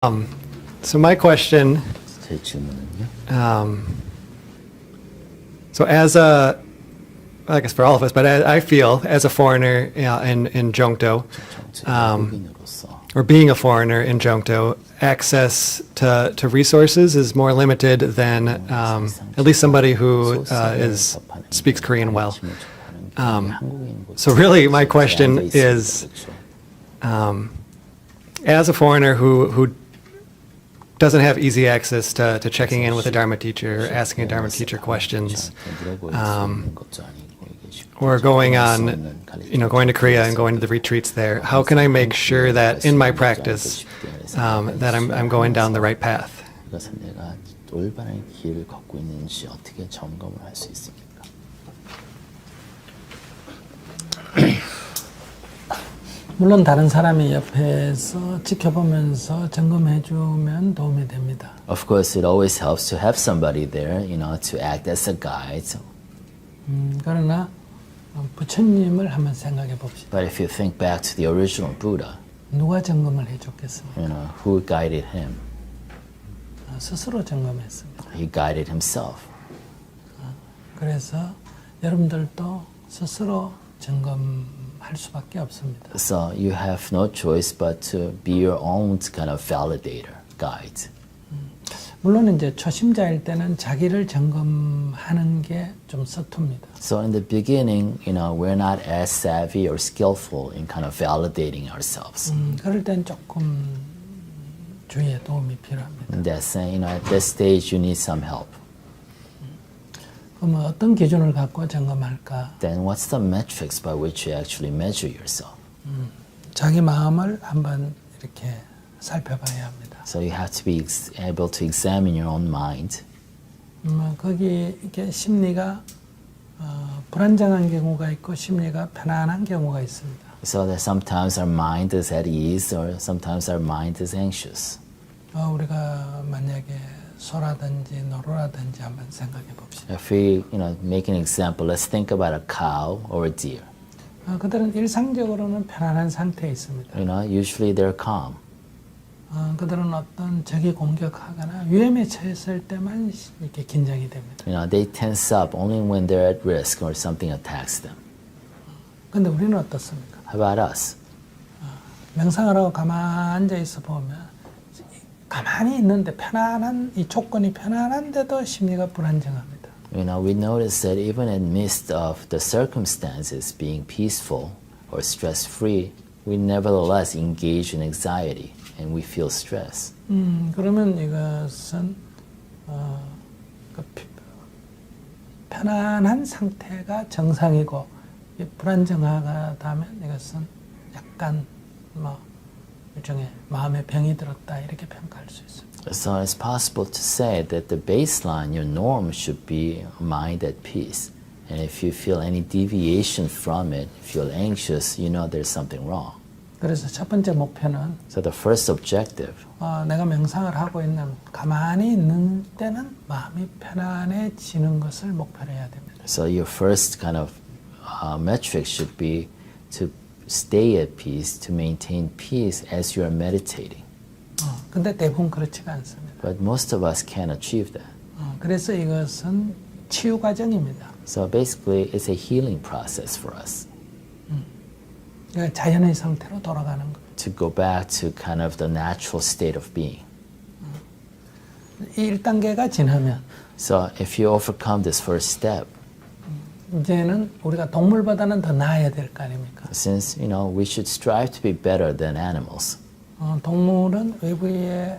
So my question, 제 질문은요. so as I guess for all of us, but I feel as a foreigner in Jungto, 한국인으로서 or being a foreigner in Jungto, access to resources is more limited than at least somebody who speaks Korean well. So really my question is, as a foreigner who doesn't have easy access to checking in with a Dharma teacher, asking a Dharma teacher questions, or going to Korea and going to the retreats there, how can I make sure that in my practice that I'm going down the right path? 그것은 내가 올바른 길을 걷고 있는지 어떻게 점검을 할 수 있습니까? 물론 다른 사람이 옆에서 지켜보면서 점검해주면 도움이 됩니다. Of course, it always helps to have somebody there, to act as a guide. 그러나 부처님을 한번 생각해 봅시다. But if you think back to the original Buddha, 누가 점검을 해줬겠습니까? who guided him? 스스로 점검했습니다. He guided himself. 그래서 여러분들도 스스로 점검할 수밖에 없습니다. So you have no choice but to be your own kind of validator, guide. 물론 이제 초심자일 때는 자기를 점검하는 게 좀 서툽니다. So in the beginning, we're not as savvy or skillful in kind of validating ourselves. 그럴 땐 조금 주위의 도움이 필요합니다. And that's saying, at this stage, you need some help. 그럼 어떤 기준을 갖고 점검할까? Then what's the metrics by which you actually measure yourself? 자기 마음을 한번 이렇게 살펴봐야 합니다. So you have to be able to examine your own mind. 거기 이렇게 심리가 불안정한 경우가 있고 심리가 편안한 경우가 있습니다. So that sometimes our mind is at ease or sometimes our mind is anxious. 우리가 만약에 소라든지 노루라든지 한번 생각해 봅시다. If we, make an example, let's think about a cow or a deer. 그들은 일상적으로는 편안한 상태에 있습니다. Usually they're calm. 그들은 어떤 적이 공격하거나 위험에 처했을 때만 이렇게 긴장이 됩니다. They tense up only when they're at risk or something attacks them. 근데 우리는 어떻습니까? How about us? 명상을 하고 가만히 앉아 있어 보면 가만히 있는데 편안한 이 조건이 편안한데도 심리가 불안정합니다. We notice that even in midst of the circumstances being peaceful or stress-free, we nevertheless engage in anxiety and we feel stress. 그러면 이것은 편안한 상태가 정상이고 불안정하다면 이것은 약간 일종의 마음의 병이 들었다 이렇게 평가할 수 있습니다. So it's possible to say that the baseline, your norm, should be a mind at peace. And if you feel any deviation from it, feel anxious, there's something wrong. 그래서 첫 번째 목표는 So the first objective, 내가 명상을 하고 가만히 있는 때는 마음이 편안해지는 것을 목표로 해야 됩니다. so your first kind of metric should be to stay at peace, to maintain peace as you are meditating. 근데 대부분 그렇지가 않습니다. But most of us can't achieve that. 그래서 이것은 치유 과정입니다. So basically, it's a healing process for us. 자연의 상태로 돌아가는 것. To go back to kind of the natural state of being. 이 1단계가 지나면 So if you overcome this first step, 이제는 우리가 동물보다는 더 나아야 될 거 아닙니까? since we should strive to be better than animals. 동물은 외부의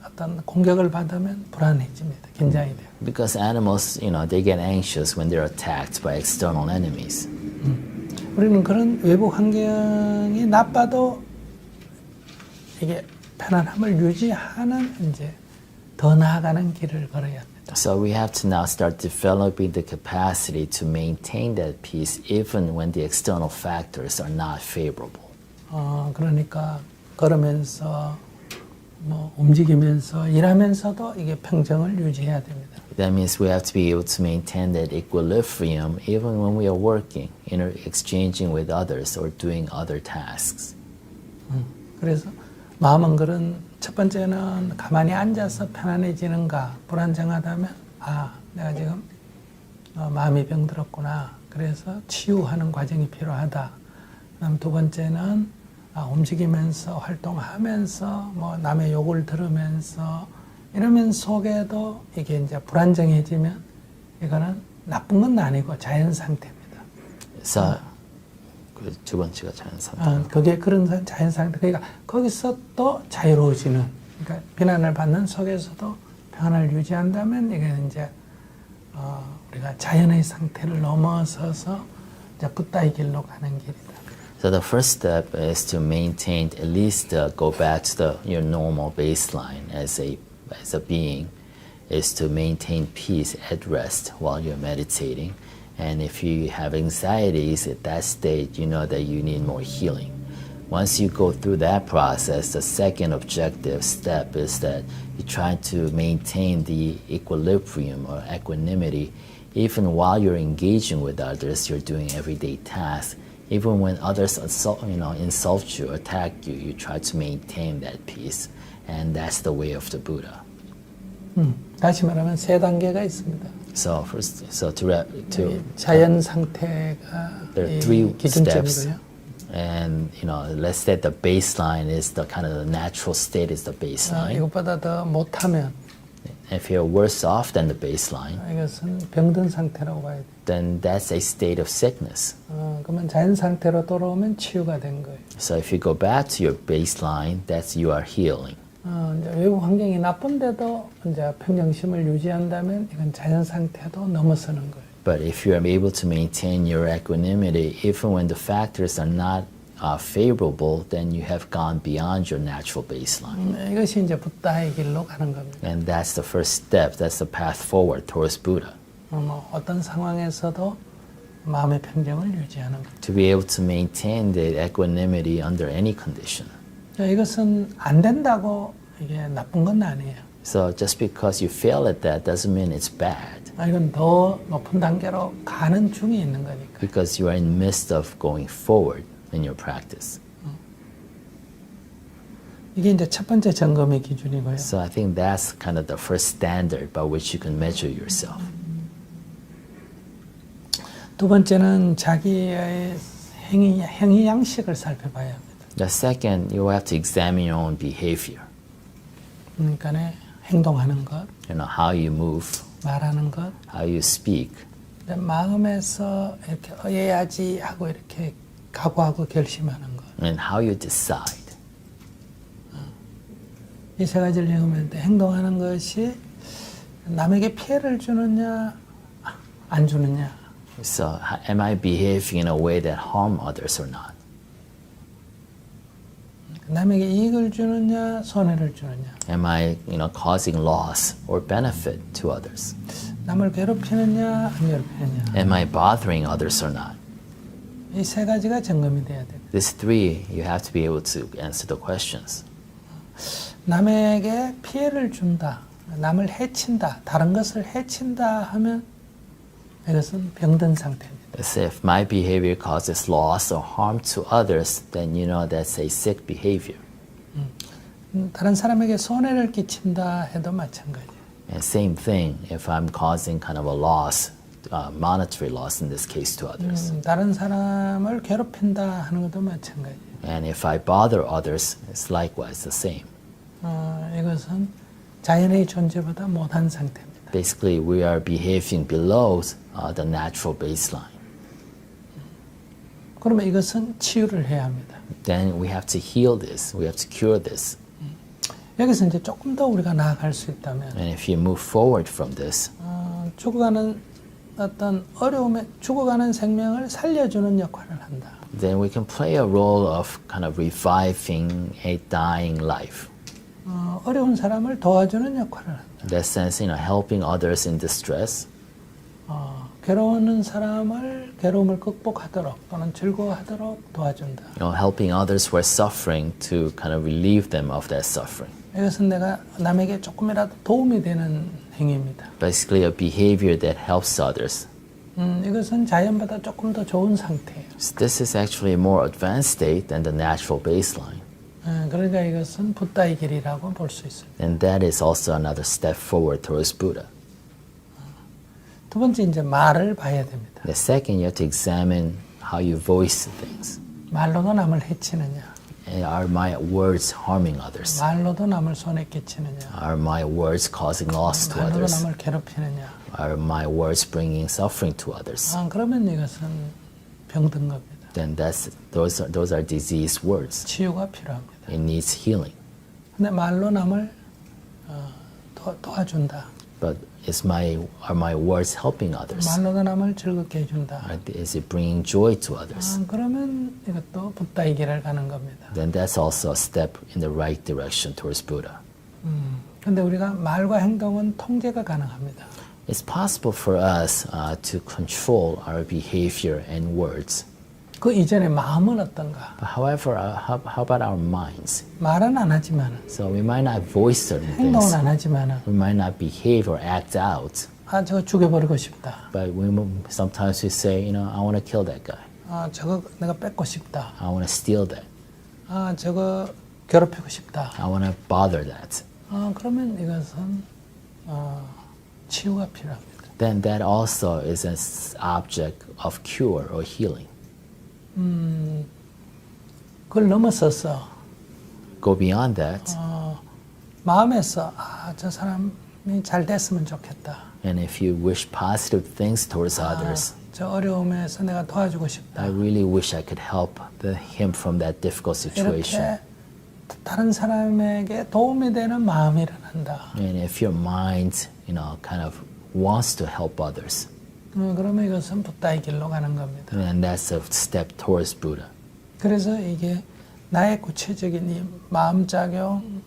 어떤 공격을 받으면 불안해집니다. 긴장이 돼요. Because animals, they get anxious when they're attacked by external enemies. 우리는 그런 외부 환경이 나빠도 이게 편안함을 유지하는 이제 더 나아가는 길을 걸어야 합니다. So we have to now start developing the capacity to maintain that peace even when the external factors are not favorable. 그러니까 걸으면서 움직이면서 일하면서도 이게 평정을 유지해야 됩니다. That means we have to be able to maintain that equilibrium even when we are working, exchanging with others or doing other tasks. 그래서 마음은 그런 첫 번째는 가만히 앉아서 편안해지는가, 불안정하다면 내가 지금 마음이 병들었구나. 그래서 치유하는 과정이 필요하다. 그다음 두 번째는 움직이면서 활동하면서 뭐 남의 욕을 들으면서 이러면 속에도 이게 이제 불안정해지면 이거는 나쁜 건 아니고 자연 상태입니다. So, 그 두 번째가 자연 상태. 그게 그런 자연 상태. 그러니까 거기서 또 자유로워지는. 그러니까 비난을 받는 속에서도 평안을 유지한다면 이게 이제 우리가 자연의 상태를 넘어서서 이제 붓다의 길로 가는 길이다. So the first step is to maintain, at least go back to your normal baseline as a being, is to maintain peace at rest while you're meditating. And if you have anxieties at that state, you know that you need more healing. Once you go through that process, the second objective step is that you try to maintain the equilibrium or equanimity. Even while you're engaging with others, you're doing everyday tasks. Even when others insult you, attack you, you try to maintain that peace. And that's the way of the Buddha. 다시 말하면 세 단계가 있습니다. So 자연 상태가 there are three steps. 기준점이고요. And let's say the baseline is the kind of the natural state is the baseline. 이것보다 더 못하면 If you're worse off than the baseline, 이것은 병든 상태라고 봐야 돼. then that's a state of sickness. 그러면 자연 상태로 돌아오면 치유가 된 거예요. So if you go back to your baseline, that's you are healing. 이제 외부 환경이 나쁜데도 이제 평정심을 유지한다면 이건 자연 상태도 넘어서는 거예요. But if you are able to maintain your equanimity, even when the factors are not favorable, then you have gone beyond your natural baseline. 이것이 이제 붓다의 길로 가는 겁니다. And that's the first step. That's the path forward towards Buddha. 어떤 상황에서도 마음의 평정을 유지하는 거예요. To be able to maintain the equanimity under any condition. 이것은 안 된다고 이게 나쁜 건 아니에요. So just because you fail at that doesn't mean it's bad. 이건 더 높은 단계로 가는 중에 있는 거니까. Because you are in the midst of going forward in your practice. 이게 이제 첫 번째 점검의 기준이고요. So I think that's kind of the first standard by which you can measure yourself. 두 번째는 자기의 행위 양식을 살펴봐야 합니다. The second, you have to examine your own behavior. 그러니까 행동하는 것, How you move, 말하는 것, how you speak, 마음에서 이렇게 해야지 하고 이렇게 각오하고 결심하는 것. and how you decide. 이 세 가지를 읽으면 행동하는 것이 남에게 피해를 주느냐, 안 주느냐. So am I behaving in a way that harm others or not? 남에게 이익을 주느냐, 손해를 주느냐. Am I, causing loss or benefit to others? 남을 괴롭히느냐, 안 괴롭히느냐. Am I bothering others or not? 이 세 가지가 점검이 돼야 됩니다. These three, you have to be able to answer the questions. 남에게 피해를 준다, 남을 해친다, 다른 것을 해친다 하면 이것은 병든 상태입니다. As if my behavior causes loss or harm to others, then you know that's a sick behavior. 다른 사람에게 손해를 끼친다 해도 마찬가지예요. And same thing if I'm causing kind of a loss, monetary loss in this case to others. 다른 사람을 괴롭힌다 하는 것도 마찬가지예요. And if I bother others, it's likewise the same. 이것은 자연의 존재보다 못한 상태입니다. Basically, we are behaving below the natural baseline. 그러면 이것은 치유를 해야 합니다. Then we have to heal this. We have to cure this. 여기서 이제 조금 더 우리가 나아갈 수 있다면 And if you move forward from this, 죽어가는 어떤 어려움에 죽어가는 생명을 살려주는 역할을 한다. then we can play a role of kind of reviving a dying life. 어려운 사람을 도와주는 역할을 한다. In that sense, helping others in distress, 괴로워하는 사람을 괴로움을 극복하도록 또는 즐거워하도록 도와준다. helping others who are suffering to kind of relieve them of that suffering. 이것은 내가 남에게 조금이라도 도움이 되는 행위입니다. Basically, a behavior that helps others. 이것은 자연보다 조금 더 좋은 상태예요. So this is actually a more advanced state than the natural baseline. 그러니까 이것은 붓다의 길이라고 볼 수 있습니다. And that is also another step forward towards Buddha. 두 번째 이제 말을 봐야 됩니다. The second, you have to examine how you voice things. 말로도 남을 해치느냐, And are my words harming others? 말로도 남을 손에 끼치느냐, Are my words causing loss to 말로도 others? 남을 괴롭히느냐. Are my words bringing suffering to others? 그러면 이것은 병든 겁니다. Then those are diseased words. 치유가 필요합니다. It needs healing. 근데 말로 남을 도와준다. But are my words helping others? 말로도 남을 즐겁게 해준다. Is it bringing joy to others? 그러면 이것도 붓다의 길을 가는 겁니다. Then that's also a step in the right direction towards Buddha. 근데 우리가 말과 행동은 통제가 가능합니다. It's possible for us to control our behavior and words. 그 이전에 마음은 어떤가? But however, how about our minds? 말은 안 하지만, So we might not voice certain 행동은 things. 안 하지만, We might not behave or act out. 저거 죽여버리고 싶다. But sometimes we say, I want to kill that guy. 저거 내가 뺏고 싶다. I want to steal that. 저거 괴롭히고 싶다. I want to bother that. 그러면 이것은 치유가 필요합니다. Then that also is an object of cure or healing. 그걸 넘어서서 Go beyond that. 마음에서 저 사람이 잘 됐으면 좋겠다. And if you wish positive things towards others, 저 어려움에서 내가 도와주고 싶다. I really wish I could help him from that difficult situation. 이렇게 다른 사람에게 도움이 되는 마음이 일어난다. And if your mind, kind of wants to help others, 그러면 이것은 붓다의 길로 가는 겁니다. then that's a step towards Buddha. 그래서 이게 나의 구체적인 이 마음작용,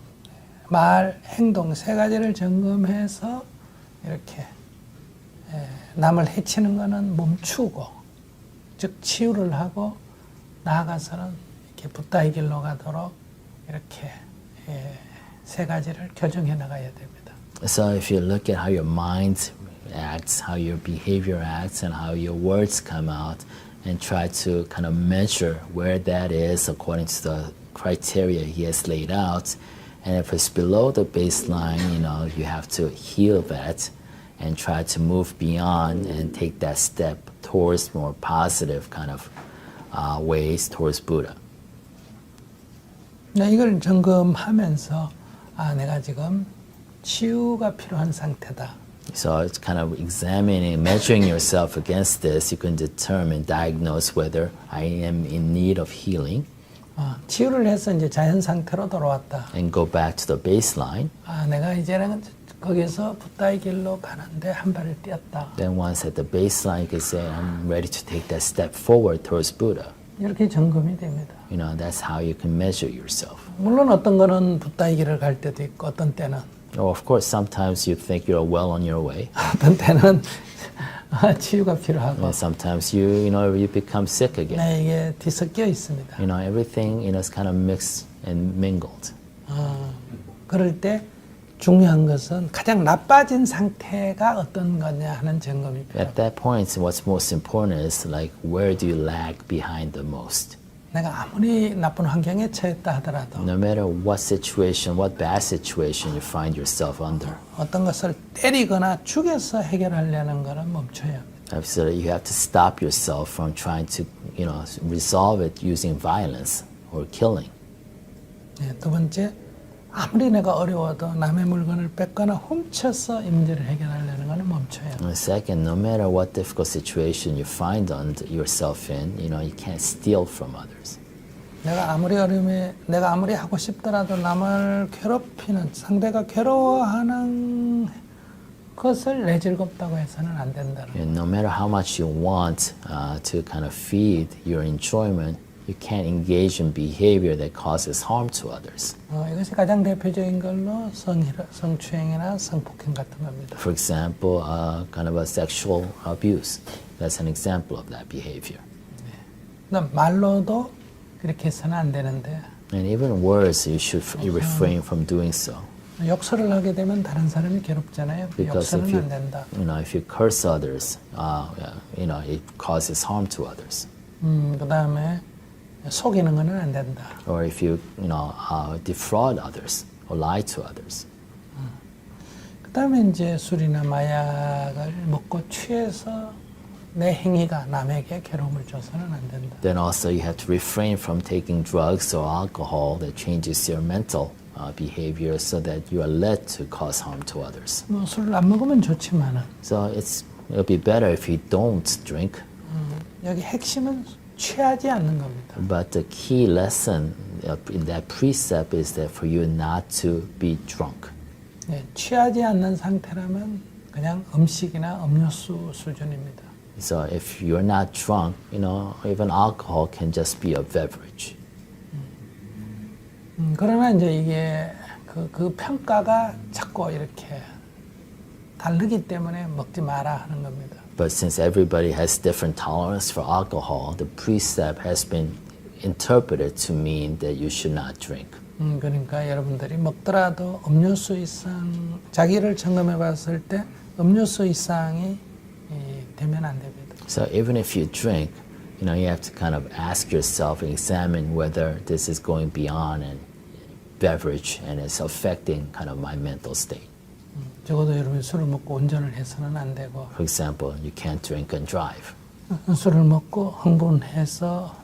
말, 행동 세 가지를 점검해서 이렇게 남을 해치는 것은 멈추고, 즉 치유를 하고 나아가서는 이렇게 붓다의 길로 가도록 이렇게 세 가지를 교정해 나가야 됩니다. So if you look at how your mind acts, how your behavior acts, and how your words come out, and try to kind of measure where that is according to the criteria he has laid out. And if it's below the baseline, you have to heal that and try to move beyond and take that step towards more positive kind of ways towards Buddha. 이걸 점검하면서 내가 지금 치유가 필요한 상태다. So it's kind of examining, measuring yourself against this. You can determine, diagnose whether I am in need of healing. 치유를 해서 이제 자연 상태로 돌아왔다. And go back to the baseline. 내가 이제는 거기서 붓다의 길로 가는데 한 발을 뛰었다. Then once at the baseline, you can say, I'm ready to take that step forward towards Buddha. 이렇게 점검이 됩니다. That's how you can measure yourself. 물론 어떤 거는 붓다의 길을 갈 때도 있고 어떤 때는 Of course, sometimes you think you're well on your way. 어떤 때는 치유가 필요하고. And sometimes you become sick again. 이게 뒤섞여 있습니다. Everything is kind of mixed and mingled. 그럴 때 중요한 것은 가장 나빠진 상태가 어떤 거냐 하는 점검이 필요합니다. At that point, what's most important is like where do you lag behind the most? 내가 아무리 나쁜 환경에 처했다 하더라도 No matter what situation, what bad situation you find yourself under. 어떤 것을 때리거나 죽여서 해결하려는 것은 멈춰야 합니다. So you have to stop yourself from trying to, resolve it using violence or killing. 두 번째, 아무리 내가 어려워도 남의 물건을 뺏거나 훔쳐서 이 문제를 해결하려는 것은 멈춰야 합니다. And second, no matter what difficult situation you find yourself in, you can't steal from others. 내가 아무리 하고 싶더라도 남을 괴롭히는 상대가 괴로워하는 것을 내 즐겁다고 해서는 안 된다는. And no matter how much you want to kind of feed your enjoyment, you can't engage in behavior that causes harm to others. 이것이 가장 대표적인 걸로 성추행이나 성폭행 같은 겁니다. For example, kind of a sexual abuse. That's an example of that behavior. 말로도 그렇게 해서는 안 되는데. And even words, you should refrain from doing so. 욕설을 하게 되면 다른 사람이 괴롭잖아요. Because 욕설은 안 된다. if you curse others, it causes harm to others. 그다음에 속이는 것은 안 된다. or if you defraud others or lie to others. 그다음에 이제 술이나 마약을 먹고 취해서 내 행위가 남에게 괴로움을 줘서는 안 된다. Then also you have to refrain from taking drugs or alcohol that changes your mental behavior so that you are led to cause harm to others. 뭐 술을 안 먹으면 좋지만은 So it'll be better if you don't drink. 여기 핵심은 취하지 않는 겁니다. But the key lesson in that precept is that for you not to be drunk. 네, 취하지 않는 상태라면 그냥 음식이나 음료수 수준입니다. So if you're not drunk, even alcohol can just be a beverage. 그러나 이제 이게 그 평가가 자꾸 이렇게 다르기 때문에 먹지 마라 하는 겁니다. But since everybody has different tolerance for alcohol, the precept has been interpreted to mean that you should not drink. 그러니까 여러분들이 먹더라도 음료수 이상 자기를 점검해 봤을 때 음료수 이상이 되면 안 됩니다. So even if you drink, you have to kind of ask yourself and examine whether this is going beyond a beverage and it's affecting kind of my mental state. 적어도 여러분이 술을 먹고 운전을 해서는 안 되고 For example, you can't drink and drive. 술을 먹고 흥분해서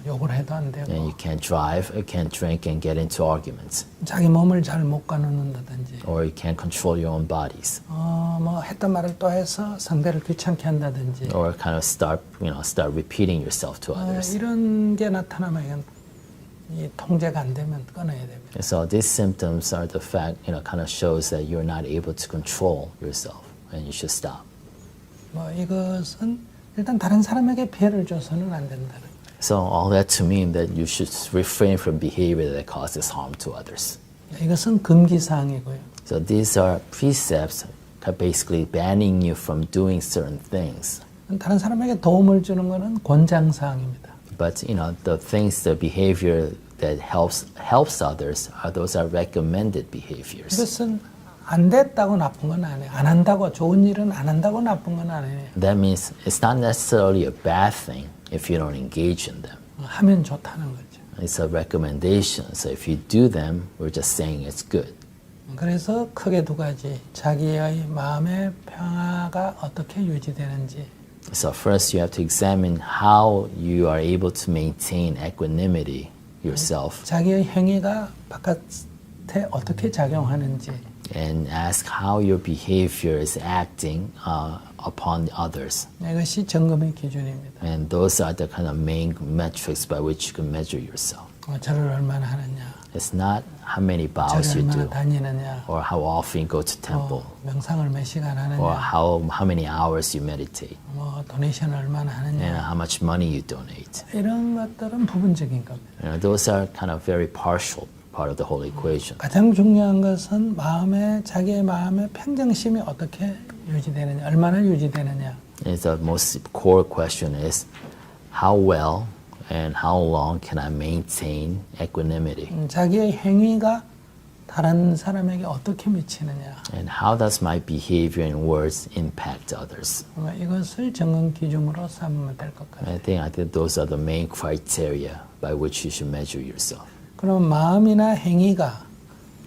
욕을 해도 안 되고 And you can't drive, you can't drink and get into arguments. 자기 몸을 잘 못 가누는다든지 Or you can't control your own bodies. 뭐 했던 말을 또 해서 상대를 귀찮게 한다든지 Or kind of start repeating yourself to others. 이런 게 나타나면 이건 이 통제가 안 되면 끊어야 됩니다. And so these symptoms are the fact, kind of shows that you're not able to control yourself and you should stop. 뭐 이것은 일단 다른 사람에게 피해를 줘서는 안 된다는 거예요. So all that to mean that you should refrain from behavior that causes harm to others. 이것은 금기 사항이고요. So these are precepts basically banning you from doing certain things. 다른 사람에게 도움을 주는 것은 권장 사항입니다. But the things, the behavior that helps others, those are recommended behaviors. 이것은 안 됐다고 나쁜 건 아니에요. 안 한다고 좋은 일은 안 한다고 나쁜 건 아니에요. That means it's not necessarily a bad thing if you don't engage in them. 하면 좋다는 거죠. It's a recommendation. So if you do them, we're just saying it's good. 그래서 크게 두 가지. 자기의 마음의 평화가 어떻게 유지되는지. So first you have to examine how you are able to maintain equanimity yourself. 자기의 행위가 바깥에 어떻게 작용하는지. And ask how your behavior is acting upon others. 이것이 점검의 기준입니다. And those are the kind of main metrics by which you can measure yourself. 절을 얼마나 하느냐. It's not how many bows 절을 you 얼마나 do, 다니느냐. or how often you go to temple, 명상을 몇 시간 or 하느냐. how many hours you meditate, 도네이션 얼마나 and 하느냐. how much money you donate. 이런 것들은 부분적인 겁니다. Those are kind of very partial part of the whole equation. 가장 중요한 것은 자기의 마음의 평정심이 어떻게 유지되느냐, 얼마나 유지되느냐. And the most core question is, how well and how long can I maintain equanimity? 자기의 행위가 다른 사람에게 어떻게 미치느냐. And how does my behavior and words impact others? 이것을 점검 기준으로 삼으면 될 것 같아요. I think those are the main criteria by which you should measure yourself. 그럼 마음이나 행위가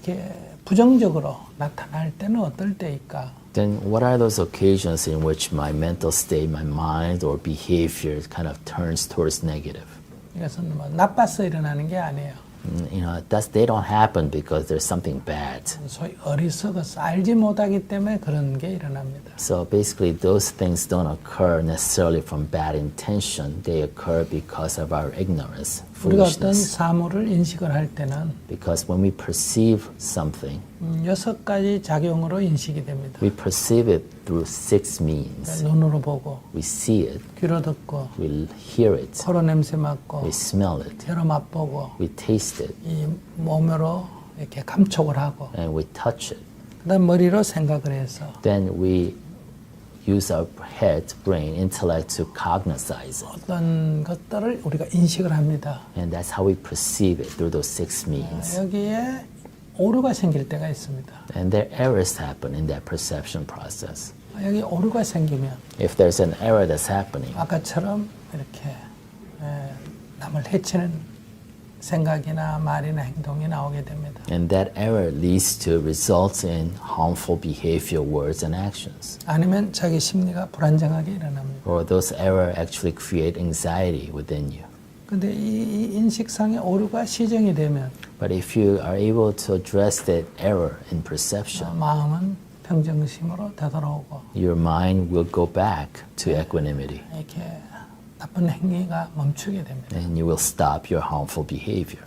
이렇게 부정적으로 나타날 때는 어떨 때일까? Then what are those occasions in which my mental state, my mind or behavior kind of turns towards negative? 이것은 뭐 나빠서 일어나는 게 아니에요. They don't happen because there's something bad. 소위 어리석어서 알지 못하기 때문에 그런 게 일어납니다. So basically those things don't occur necessarily from bad intention. They occur because of our ignorance, 우리가 어떤 foolishness. 사물을 인식을 할 때는 Because when we perceive something, 6가지 작용으로 인식이 됩니다. we perceive it through 6 means. 눈으로 보고, We see it, 귀로 듣고, we hear it, 코로 냄새 맡고, we smell it, 혀로 맛보고, we taste it, 이 몸으로 이렇게 감촉을 하고, and we touch it. 그다음 머리로 생각을 해서 Then we use our head, brain, intellect to cognize it. 어떤 것들을 우리가 인식을 합니다. And that's how we perceive it through those 6 means. 여기에 오류가 생길 때가 있습니다. And there errors happen in that perception process. 여기 오류가 생기면 If there's an error that's happening, 아까처럼 이렇게 남을 해치는 생각이나 말이나 행동이 나오게 됩니다. And that error leads to results in harmful behavior, words, and actions. 아니면 자기 심리가 불안정하게 일어납니다. Or those error actually create anxiety within you. 근데 이 인식상의 오류가 시정이 되면 But if you are able to address that error in perception, 마음은 평정심으로 되돌아오고 your mind will go back to equanimity 이렇게 나쁜 행위가 멈추게 됩니다. and you will stop your harmful behavior.